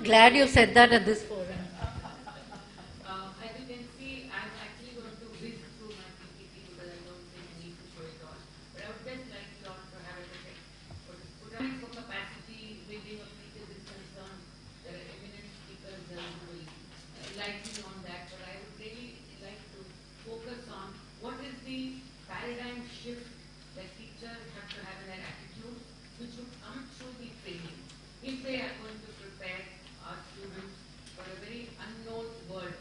glad you said that at this forum. As you can see, I'm actually going to whiz through my PPT because I don't think I need to show it all. But I would just like you all to have a look at what is for capacity building of teachers is concerned. There are eminent speakers who will enlighten on that, but I would really like to focus on what is the paradigm shift that teachers have to have in their attitude, which would come through the training. If they are going to prepare our students for a very unknown world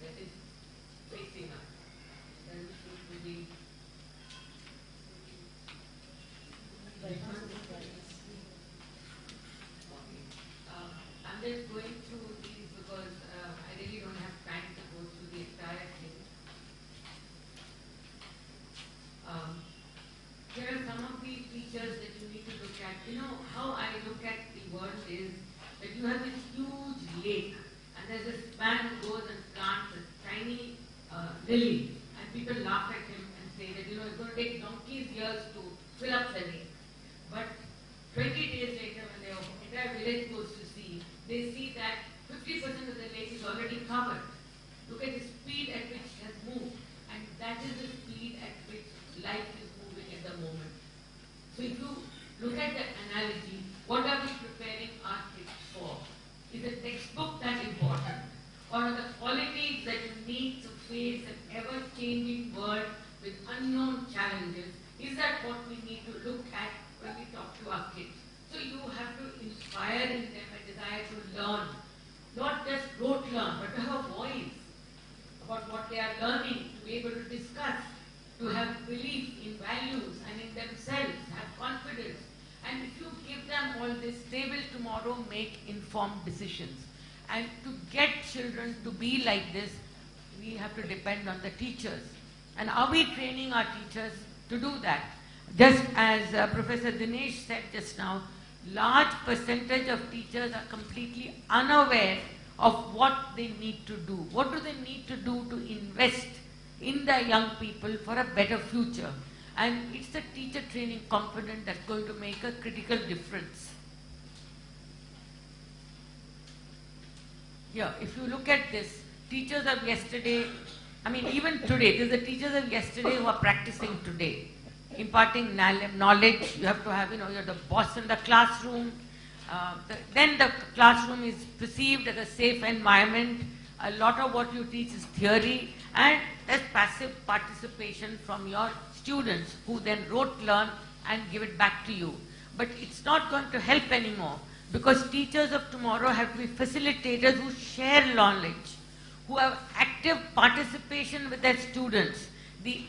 that is facing us, then we should be I'm just going through these because I really don't have time to go through the entire thing. Here are some of the features that you need to look at. You know, how I look at the world is that you have this huge lake and there's this man who goes and plants a tiny lily, and people laugh at him and say that, you know, it's going to take donkey's years to fill up the lake. But 20 days later, when the entire village goes to see, they see that 50% of the lake is already covered. Look at the speed at which it has moved, and that is the speed at which life is moving at the moment. So if you look at the analogy, what are we preparing our kids for? Is a textbook that important? Or are the qualities that you need to face an ever-changing world with unknown challenges? Is that what we need to look at when we talk to our kids? So you have to inspire in them a desire to learn. Not just rote learn, but to have a voice about what they are learning, to be able to discuss, to have belief in values and in themselves, have confidence. And if you give them all this, they will tomorrow make informed decisions. And to get children to be like this, we have to depend on the teachers. And are we training our teachers to do that? Just as Professor Dinesh said just now, large percentage of teachers are completely unaware of what they need to do. What do they need to do to invest in the young people for a better future? And it's the teacher training component that's going to make a critical difference. Here, if you look at this, teachers of yesterday, I mean even today, there's the teachers of yesterday who are practicing today. Imparting knowledge, you have to have, you're the boss in the classroom. Then the classroom is perceived as a safe environment. A lot of what you teach is theory, and there's passive participation from your students who then rote learn and give it back to you. But it's not going to help anymore, because teachers of tomorrow have to be facilitators who share knowledge, who have active participation with their students. The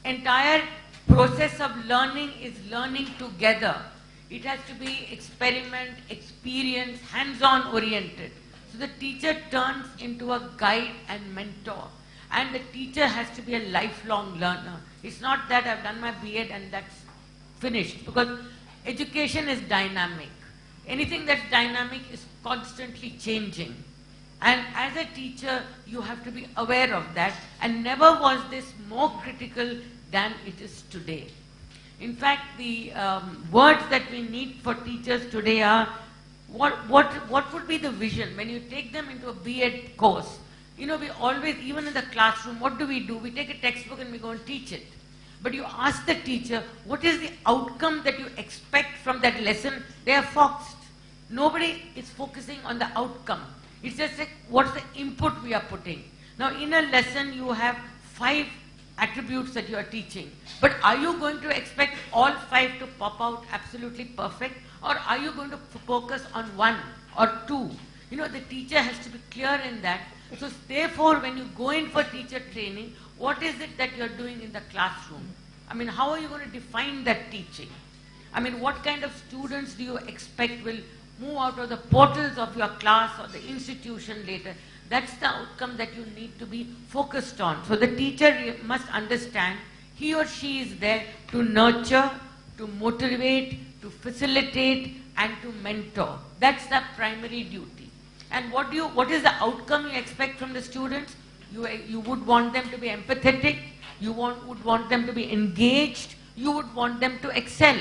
entire process of learning is learning together. It has to be experiment, experience, hands-on oriented. So the teacher turns into a guide and mentor. And the teacher has to be a lifelong learner. It's not that I've done my B.Ed and that's finished, because education is dynamic. Anything that's dynamic is constantly changing. And as a teacher, you have to be aware of that. And never was this more critical than it is today. In fact, the words that we need for teachers today are, what would be the vision? When you take them into a B.Ed course, we always, even in the classroom, what do? We take a textbook and we go and teach it. But you ask the teacher, what is the outcome that you expect from that lesson? They are foxed. Nobody is focusing on the outcome. It's just like, what's the input we are putting? Now, in a lesson, you have 5 attributes that you are teaching. But are you going to expect all 5 to pop out absolutely perfect? Or are you going to focus on 1 or 2? The teacher has to be clear in that. So therefore, when you go in for teacher training, what is it that you're doing in the classroom? I mean, how are you going to define that teaching? I mean, what kind of students do you expect will move out of the portals of your class or the institution later? That's the outcome that you need to be focused on. So the teacher must understand he or she is there to nurture, to motivate, to facilitate, and to mentor. That's the primary duty. And what is the outcome you expect from the students? You would want them to be empathetic, you would want them to be engaged, you would want them to excel.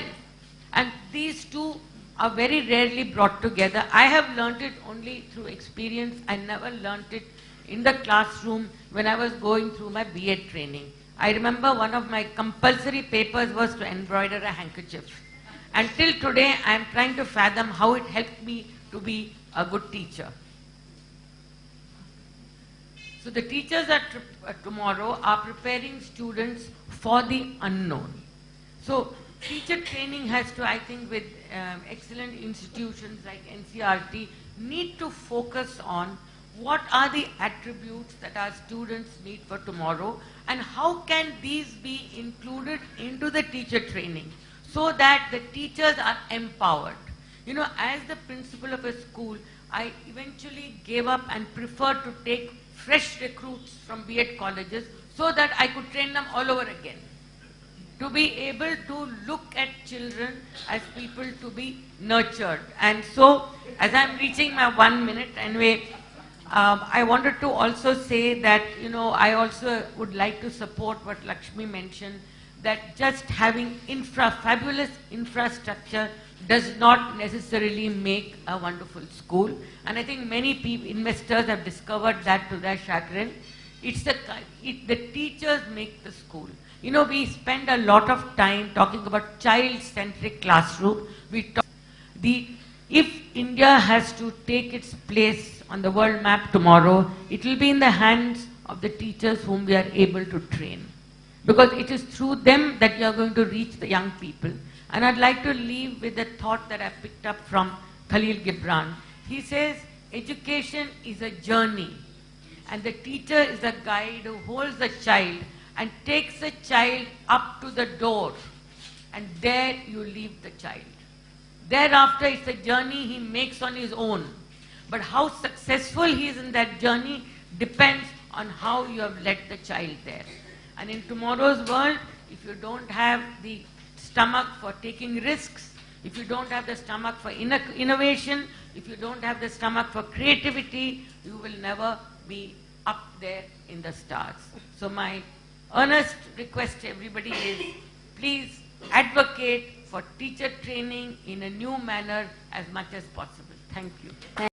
And these two are very rarely brought together. I have learnt it only through experience. I never learnt it in the classroom when I was going through my B.Ed training. I remember one of my compulsory papers was to embroider a handkerchief. Until today, I am trying to fathom how it helped me to be a good teacher. So the teachers tomorrow are preparing students for the unknown. So teacher training has to, I think, with excellent institutions like NCERT, need to focus on what are the attributes that our students need for tomorrow and how can these be included into the teacher training so that the teachers are empowered. You know, as the principal of a school, I eventually gave up and preferred to take fresh recruits from B.Ed colleges so that I could train them all over again. To be able to look at children as people to be nurtured. And so, as I'm reaching my 1 minute, anyway, I wanted to also say that, you know, I also would like to support what Lakshmi mentioned, that just having fabulous infrastructure does not necessarily make a wonderful school. And I think many investors have discovered that to their chagrin. The teachers make the school. You know, we spend a lot of time talking about child-centric classroom. If India has to take its place on the world map tomorrow, it will be in the hands of the teachers whom we are able to train. Because it is through them that you are going to reach the young people. And I'd like to leave with a thought that I picked up from Khalil Gibran. He says, education is a journey. And the teacher is a guide who holds the child and takes the child up to the door. And there you leave the child. Thereafter, it's a journey he makes on his own. But how successful he is in that journey depends on how you have led the child there. And in tomorrow's world, if you don't have the stomach for taking risks, if you don't have the stomach for innovation, if you don't have the stomach for creativity, you will never be up there in the stars. So my earnest request to everybody is, please advocate for teacher training in a new manner as much as possible. Thank you.